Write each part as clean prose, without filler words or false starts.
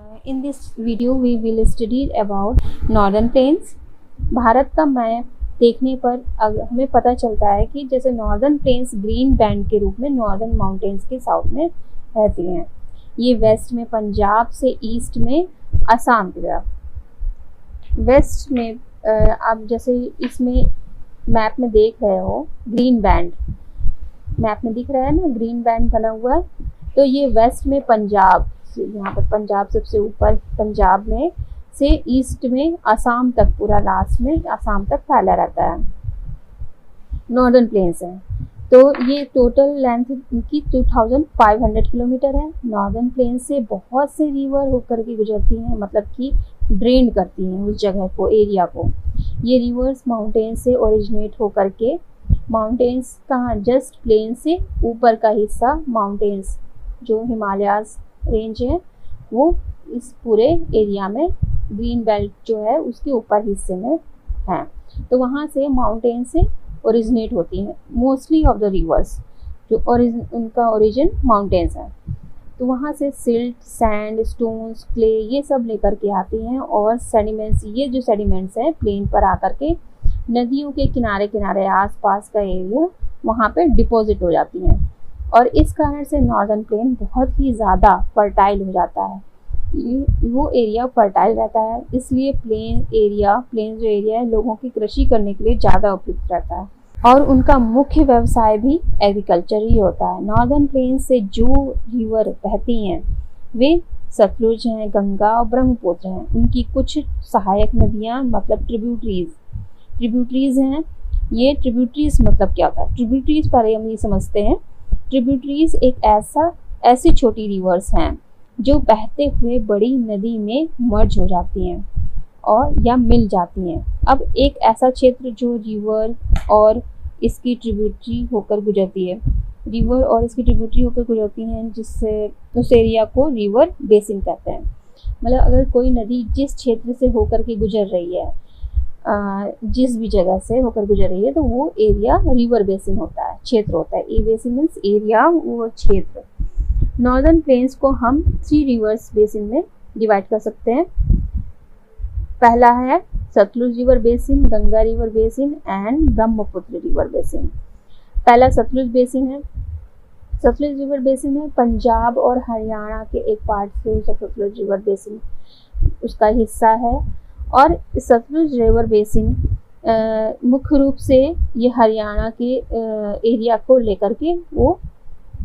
In this video we will study about northern plains. Bharat का map देखने पर हमें पता चलता है कि जैसे नॉर्दर्न प्लेन्स ग्रीन बैंड के रूप में नॉर्दर्न माउंटेन्स के साउथ में रहती हैं। ये वेस्ट में पंजाब से ईस्ट में असम की तरफ। वेस्ट में आप जैसे इसमें मैप में देख रहे हो ग्रीन बैंड, मैप में दिख रहा है ना, ग्रीन बैंड बना हुआ है। तो ये वेस्ट में पंजाब, यहाँ पर पंजाब सबसे ऊपर, पंजाब में से ईस्ट में असम तक, पूरा लास्ट में असम तक फैला रहता है, नॉर्दर्न प्लेन्स है। तो ये टोटल लेंथ इनकी 2500 किलोमीटर है। नॉर्दर्न प्लेन से बहुत से रिवर होकर के गुजरती हैं, मतलब कि ड्रेन करती हैं उस जगह को, एरिया को। ये रिवर्स माउंटेन से ओरिजिनेट होकर के, माउंटेन्स कहाँ, जस्ट प्लेन से ऊपर का हिस्सा, माउंटेन्स जो हिमालयाज रेंज है वो इस पूरे एरिया में ग्रीन बेल्ट जो है उसके ऊपर हिस्से में है। तो वहाँ से माउंटेन से ओरिजिनेट होती हैं मोस्टली ऑफ द रिवर्स, जो उनका ओरिजिन माउंटेन्स है। तो वहाँ से सिल्ट, सैंड, स्टोन्स, क्ले ये सब लेकर के आती हैं, और सेडिमेंट्स, ये जो सेडिमेंट्स हैं प्लेन पर आकर के नदियों के किनारे किनारे आसपास का एरिया वहाँ पे डिपॉजिट हो जाती हैं, और इस कारण से नॉर्दर्न प्लेन बहुत ही ज़्यादा फर्टाइल हो जाता है। वो एरिया फर्टाइल रहता है, इसलिए प्लेन जो एरिया है लोगों की कृषि करने के लिए ज़्यादा उपयुक्त रहता है, और उनका मुख्य व्यवसाय भी एग्रीकल्चर ही होता है। नॉर्दर्न प्लेन से जो रिवर बहती हैं वे सतलुज हैं, गंगा और ब्रह्मपुत्र हैं। उनकी कुछ सहायक नदियाँ, मतलब ट्रिब्यूटरीज हैं। ये ट्रिब्यूटरीज मतलब क्या होता है? ट्रिब्यूटरीज पहले हम ये समझते हैं। ट्रिब्यूटरीज एक ऐसी छोटी रिवर्स हैं जो बहते हुए बड़ी नदी में मर्ज हो जाती हैं और या मिल जाती हैं। अब एक ऐसा क्षेत्र जो रिवर और इसकी ट्रिब्यूटरी होकर गुजरती है, जिससे उस एरिया को रिवर बेसिन कहते हैं। मतलब अगर कोई नदी जिस क्षेत्र से होकर के गुजर रही है, जिस भी जगह से होकर गुजर रही है, तो वो एरिया रिवर बेसिन होता है, क्षेत्र होता है। ए बेसिन मीन्स एरिया, वो क्षेत्र। नॉर्दर्न प्लेन्स को हम 3 रिवर्स बेसिन में डिवाइड कर सकते हैं। पहला है Sutlej river basin, Ganga river basin and Brahmaputra river basin. पहला सतलुज बेसिन है। सतलुज रिवर बेसिन है पंजाब और हरियाणा के एक पार्ट से सतलुज रिवर बेसिन उसका हिस्सा है, और सतलुज रिवर बेसिन मुख्य रूप से ये हरियाणा के एरिया को लेकर के वो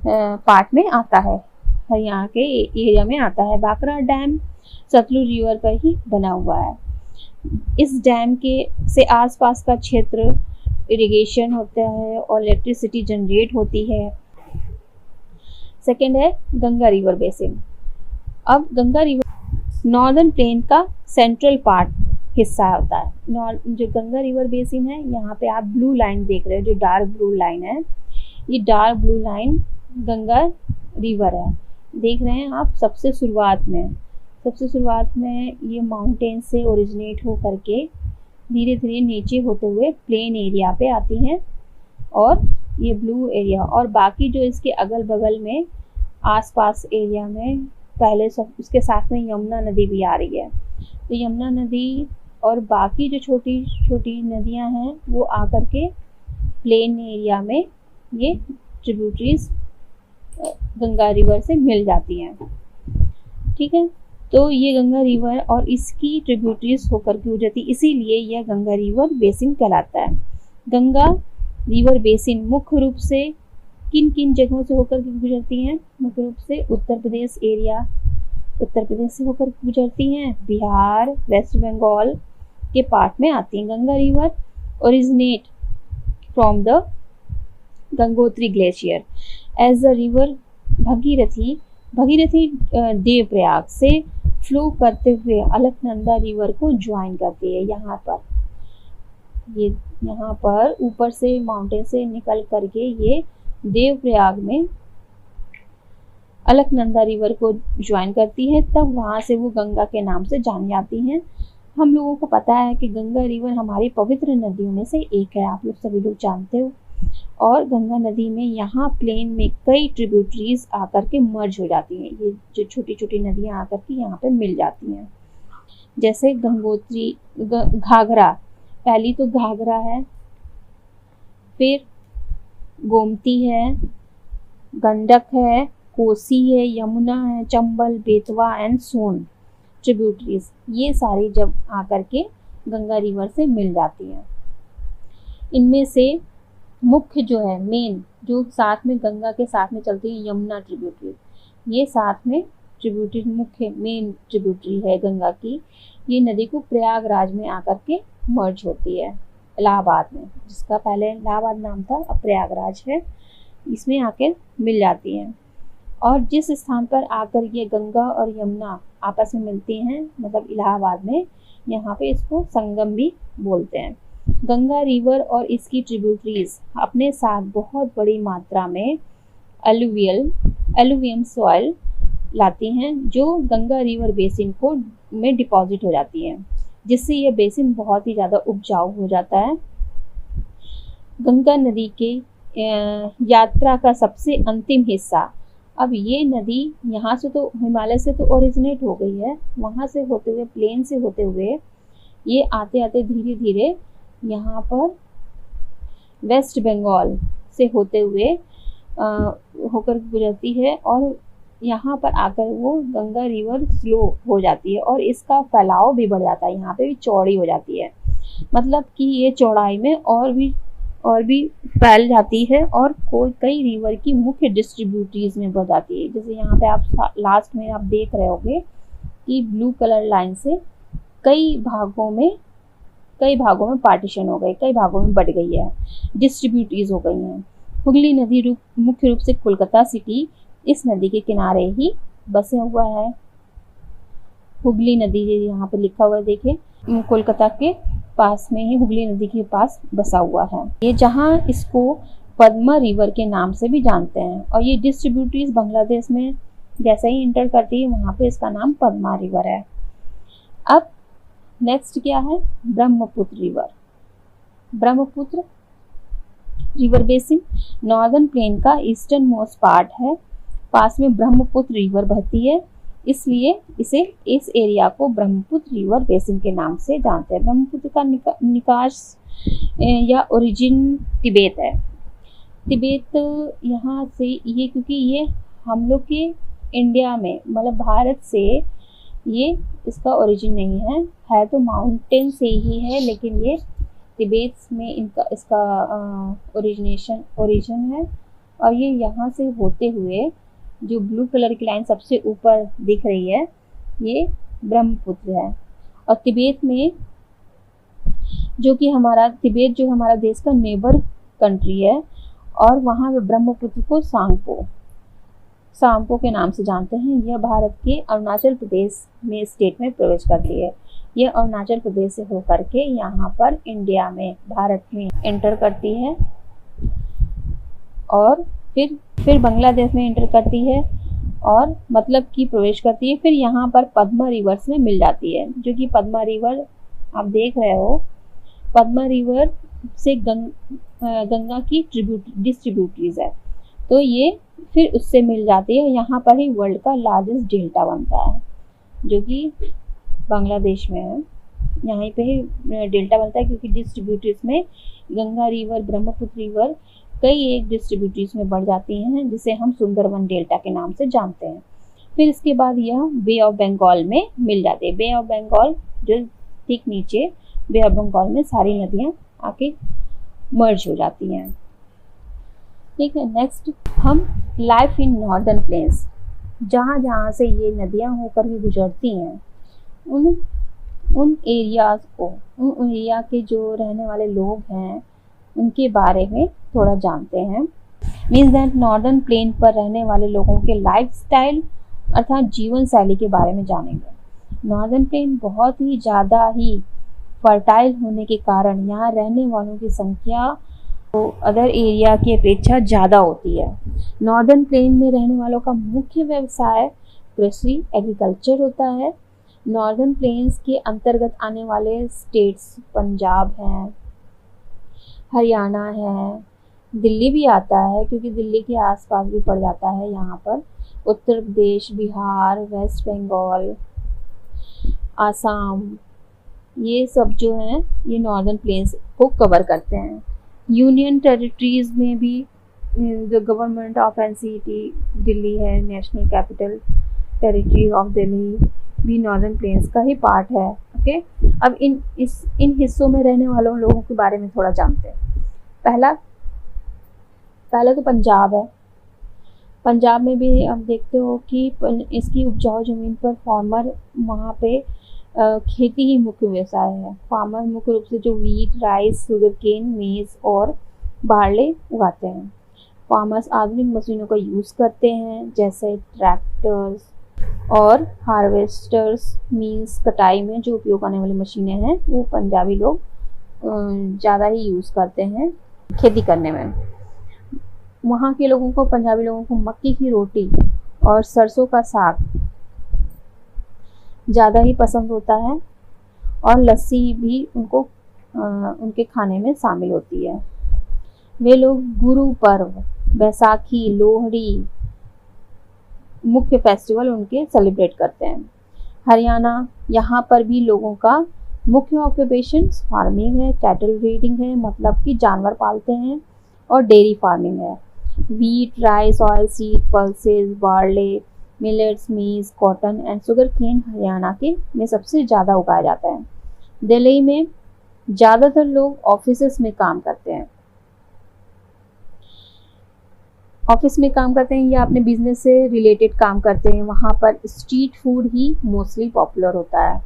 पार्ट में आता है, हरियाणा के एरिया में आता है। बाकरा डैम सतलुज रिवर पर ही बना हुआ है। इस डैम के से आसपास का क्षेत्र इरिगेशन होता है और इलेक्ट्रिसिटी जनरेट होती है। सेकेंड है गंगा रिवर बेसिन। अब गंगा रिवर नॉर्दर्न प्लेन का सेंट्रल पार्ट हिस्सा होता है। जो गंगा रिवर बेसिन है, यहाँ पे आप ब्लू लाइन देख रहे हो, जो डार्क ब्लू लाइन है, ये dark blue line Ganga river है, देख रहे हैं आप। सबसे शुरुआत में ये माउंटेन से ओरिजिनेट हो करके धीरे धीरे नीचे होते हुए प्लेन एरिया पे आती हैं, और ये ब्लू एरिया, और बाकी जो इसके अगल बगल में आसपास एरिया में पहले सब, उसके साथ में यमुना नदी भी आ रही है। तो यमुना नदी और बाकी जो छोटी छोटी नदियां हैं वो आकर के प्लेन एरिया में ये ट्रिब्यूटरीज गंगा रिवर से मिल जाती हैं। ठीक है, तो ये गंगा रिवर और इसकी ट्रिब्यूटरीज होकर के गुजरती, इसीलिए यह गंगा रिवर बेसिन कहलाता है। गंगा रिवर बेसिन मुख्य रूप से किन किन जगहों से होकर के गुजरती हैं? मुख्य रूप से उत्तर प्रदेश से होकर गुजरती हैं, बिहार, वेस्ट बंगाल के पार्ट में आती हैं। Ganga river originate from the Gangotri glacier as the river Bhagirathi Devprayag से फ्लो करते हुए अलकनंदा रिवर को ज्वाइन करती है। यहाँ पर ऊपर से माउंटेन से निकल करके ये देवप्रयाग में अलकनंदा रिवर को ज्वाइन करती है, तब वहाँ से वो गंगा के नाम से जानी जाती हैं। हम लोगों को पता है कि गंगा रिवर हमारी पवित्र नदियों में से एक है, आप लोग सभी लोग जानते हो। और गंगा नदी में यहाँ प्लेन में कई ट्रिब्यूटरीज आकर के मर्ज हो जाती हैं। ये जो छोटी छोटी नदियाँ आकर के यहाँ पे मिल जाती हैं, जैसे गंगोत्री, घाघरा, पहली तो घाघरा है, फिर गोमती है, गंडक है, कोसी है, यमुना है, चंबल, बेतवा एंड सोन ट्रिब्यूटरीज, ये सारी जब आकर के गंगा रिवर से मिल जाती हैं। इनमें से मुख्य जो है, मेन जो साथ में गंगा के साथ में चलती है, यमुना ट्रिब्यूटरी, ये साथ में ट्रिब्यूटरी मुख्य मेन ट्रिब्यूटरी है गंगा की। ये नदी को प्रयागराज में आकर के मर्ज होती है, इलाहाबाद में, जिसका पहले इलाहाबाद नाम था, अब प्रयागराज है, इसमें आकर मिल जाती हैं। और जिस स्थान पर आकर ये गंगा और यमुना आपस में मिलती हैं, मतलब इलाहाबाद में, यहाँ पे इसको संगम भी बोलते हैं। गंगा रिवर और इसकी ट्रिब्यूटरीज अपने साथ बहुत बड़ी मात्रा में एलुवियम सॉइल लाती हैं, जो गंगा रिवर बेसिन को में डिपॉजिट हो जाती हैं, जिससे यह बेसिन बहुत ही ज़्यादा उपजाऊ हो जाता है। गंगा नदी के यात्रा का सबसे अंतिम हिस्सा, अब ये नदी यहाँ से तो हिमालय से तो ओरिजिनेट हो गई है, वहाँ से होते हुए, प्लेन से होते हुए ये आते आते धीरे धीरे यहाँ पर वेस्ट बंगाल से होते हुए होकर गुजरती है, और यहाँ पर आकर वो गंगा रिवर स्लो हो जाती है और इसका फैलाव भी बढ़ जाता है, यहाँ पे भी चौड़ी हो जाती है, मतलब कि ये चौड़ाई में और भी फैल जाती है और कई रिवर की मुख्य डिस्ट्रीब्यूटरीज में बढ़ जाती है। जैसे यहाँ पे आप लास्ट में आप देख रहे होंगे कि ब्लू कलर लाइन से कई भागों में पार्टीशन हो गए, कई भागों में बढ़ गई है, डिस्ट्रीब्यूटरीज हो गई हैं। हुगली नदी मुख्य रूप से कोलकाता सिटी इस नदी के किनारे ही बसे हुआ है। हुगली नदी यहाँ पे लिखा हुआ है, देखिए, कोलकाता के पास में ही हुगली नदी के पास बसा हुआ है ये, जहाँ इसको पद्मा रिवर के नाम से भी जानते हैं। और ये डिस्ट्रीब्यूटरीज बांग्लादेश में जैसे ही इंटर करती है, वहाँ पे इसका नाम पद्मा रिवर है। अब नेक्स्ट क्या है, Brahmaputra river. Brahmaputra river basin northern plain का ईस्टर्न मोस्ट पार्ट है, पास में ब्रह्मपुत्र रिवर बहती है, इसलिए इस एरिया को ब्रह्मपुत्र रिवर बेसिन के नाम से जानते हैं। ब्रह्मपुत्र का निकास या ओरिजिन तिब्बत है। तिब्बत यहाँ से ये, क्योंकि ये हम लोग के इंडिया में, मतलब भारत से ये इसका ओरिजिन नहीं है तो माउंटेन से ही है, लेकिन ये तिब्बत में इसका ओरिजिन है। और ये यहाँ से होते हुए जो ब्लू कलर की लाइन सबसे ऊपर दिख रही है, ये ब्रह्मपुत्र है। और तिब्बत में तिब्बत जो हमारा देश का नेबर कंट्री है, और वहाँ पे ब्रह्मपुत्र को सांपो के नाम से जानते हैं। यह भारत के अरुणाचल प्रदेश में स्टेट में प्रवेश करती है। यह अरुणाचल प्रदेश से होकर के यहाँ पर इंडिया में, भारत में एंटर करती है और फिर बांग्लादेश में एंटर करती है, और मतलब कि प्रवेश करती है। फिर यहाँ पर पद्मा रिवर्स में मिल जाती है, जो कि पद्मा रिवर आप देख रहे हो, पद्मा रिवर से गंगा की डिस्ट्रीब्यूटरीज है, तो ये फिर उससे मिल जाती है। यहाँ पर ही वर्ल्ड का लार्जेस्ट डेल्टा बनता है, जो कि बांग्लादेश में है। यहाँ पे ही डेल्टा बनता है, क्योंकि डिस्ट्रीब्यूटरीज में गंगा रिवर, ब्रह्मपुत्र रिवर कई एक डिस्ट्रीब्यूटरीज में बढ़ जाती हैं, जिसे हम सुंदरवन डेल्टा के नाम से जानते हैं। फिर इसके बाद यह बे ऑफ बंगाल में मिल जाती है। बे ऑफ बंगाल जो ठीक नीचे, बे ऑफ बंगाल में सारी नदियाँ आके मर्ज हो जाती हैं। ठीक है, नेक्स्ट हम लाइफ इन नॉर्दर्न प्लेन्स, जहाँ जहाँ से ये नदियाँ होकर के गुजरती हैं, उन एरियाज को, उन एरिया के जो रहने वाले लोग हैं, उनके बारे में थोड़ा जानते हैं। मीन्स दैट नॉर्दर्न प्लेन पर रहने वाले लोगों के लाइफस्टाइल अर्थात जीवन शैली के बारे में जानेंगे। नॉर्दर्न प्लेन बहुत ही ज़्यादा ही फर्टाइल होने के कारण यहाँ रहने वालों की संख्या तो अदर एरिया की अपेक्षा ज़्यादा होती है। नॉर्दर्न प्लेन में रहने वालों का मुख्य व्यवसाय कृषि, एग्रीकल्चर होता है। नॉर्दर्न प्लेन्स के अंतर्गत आने वाले स्टेट्स पंजाब हैं, हरियाणा है, दिल्ली भी आता है क्योंकि दिल्ली के आसपास भी पड़ जाता है यहाँ पर। उत्तर प्रदेश, बिहार, वेस्ट बंगाल, आसाम, ये सब जो हैं ये नॉर्दर्न प्लेन्स को कवर करते हैं। यूनियन टेरिटरीज में भी जो गवर्नमेंट ऑफ एनसीटी दिल्ली है, national capital territory of Delhi भी नॉर्दर्न प्लेन्स का ही पार्ट है। ओके, अब इन हिस्सों में रहने वालों लोगों के बारे में थोड़ा जानते हैं। पहला तो पंजाब है। पंजाब में भी आप देखते हो कि इसकी उपजाऊ ज़मीन पर फार्मर वहाँ पे खेती ही मुख्य व्यवसाय है। फार्मर मुख्य रूप से जो वीट, राइस, शुगर केन, मेज और बार्ले उगाते हैं। फार्मर्स आधुनिक मशीनों का यूज़ करते हैं जैसे ट्रैक्टर्स और हार्वेस्टर्स। मीन्स कटाई में जो उपयोग आने वाली मशीनें हैं वो पंजाबी लोग ज़्यादा ही यूज़ करते हैं खेती करने में। वहाँ के लोगों को, पंजाबी लोगों को मक्की की रोटी और सरसों का साग ज़्यादा ही पसंद होता है और लस्सी भी उनको उनके खाने में शामिल होती है। वे लोग गुरु पर्व, बैसाखी, लोहड़ी मुख्य फेस्टिवल उनके सेलिब्रेट करते हैं। हरियाणा, यहाँ पर भी लोगों का मुख्य ऑक्यूपेशन फार्मिंग है, कैटल ब्रीडिंग है, मतलब कि जानवर पालते हैं, और डेयरी फार्मिंग है। Wheat, rice, oil seed, pulses, barley, millets, maize, cotton and sugarcane Haryana के में सबसे ज़्यादा उगाया जाता है। दिल्ली में ज़्यादातर लोग ऑफिसेस में काम करते हैं। ऑफिस में काम करते हैं या अपने बिजनेस से रिलेटेड काम करते हैं। वहाँ पर स्ट्रीट फूड ही मोस्टली पॉपुलर होता है।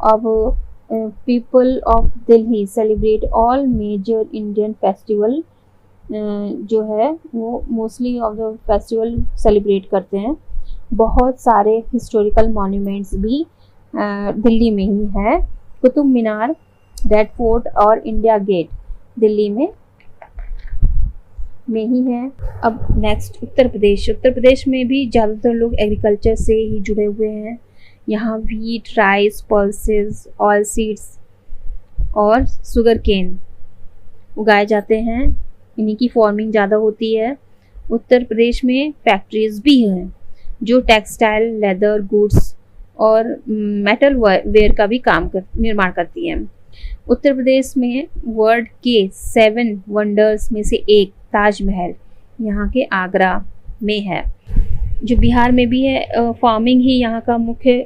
अब people of Delhi celebrate all major Indian festival जो है वो mostly of the festival celebrate करते हैं। बहुत सारे हिस्टोरिकल मॉन्यूमेंट्स भी दिल्ली में ही है। कुतुब मीनार, रेड फोर्ट और इंडिया गेट दिल्ली में ही है। अब नेक्स्ट उत्तर प्रदेश। उत्तर प्रदेश में भी ज़्यादातर लोग एग्रीकल्चर से ही जुड़े हुए हैं। यहाँ wheat, rice, pulses, oil seeds और शुगर केन उगाए जाते हैं। इन्हीं की फार्मिंग ज़्यादा होती है। उत्तर प्रदेश में फैक्ट्रीज भी हैं जो टेक्सटाइल, लेदर गुड्स और मेटल वेयर का भी निर्माण करती हैं। उत्तर प्रदेश में वर्ल्ड के 7 वंडर्स में से एक ताजमहल यहाँ के आगरा में है। जो बिहार में भी है, फार्मिंग ही यहाँ का मुख्य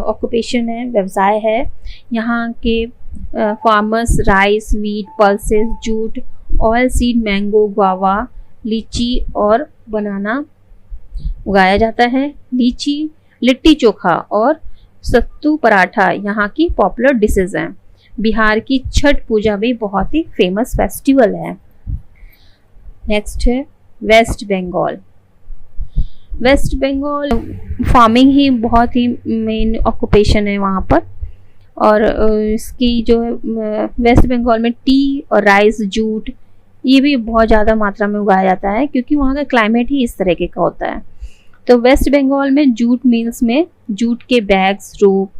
ऑक्यूपेशन है, व्यवसाय है। यहाँ के farmers rice, wheat, pulses, jute, oil seed, mango, guava, लीची और बनाना उगाया जाता है। लीची, लिट्टी चोखा और सत्तू पराठा यहाँ की पॉपुलर डिशेज हैं। बिहार की छठ पूजा भी बहुत ही फेमस फेस्टिवल है। नेक्स्ट है West Bengal. West Bengal farming ही बहुत ही मेन ऑक्यूपेशन है वहाँ पर। और इसकी जो है वेस्ट बंगाल में टी और राइस, जूट ये भी बहुत ज़्यादा मात्रा में उगाया जाता है क्योंकि वहाँ का क्लाइमेट ही इस तरीके का होता है। तो वेस्ट बंगाल में जूट मिल्स में जूट के बैग्स, रोप,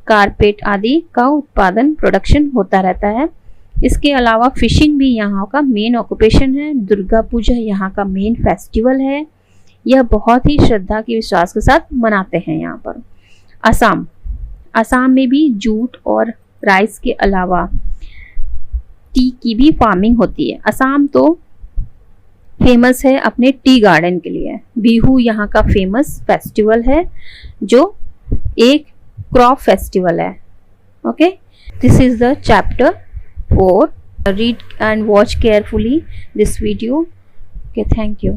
कारपेट आदि का उत्पादन, प्रोडक्शन होता रहता है। इसके अलावा फिशिंग भी यहाँ का मेन ऑक्यूपेशन है। दुर्गा पूजा यहाँ का मेन फेस्टिवल है। यह बहुत ही श्रद्धा के विश्वास के साथ मनाते हैं यहाँ पर। असम में भी जूट और राइस के अलावा टी की भी फार्मिंग होती है। असम तो फेमस है अपने टी गार्डन के लिए। बिहू यहाँ का फेमस फेस्टिवल है जो एक क्रॉप फेस्टिवल है। Okay, this is the chapter 4. Read and watch carefully this video. Okay, thank you.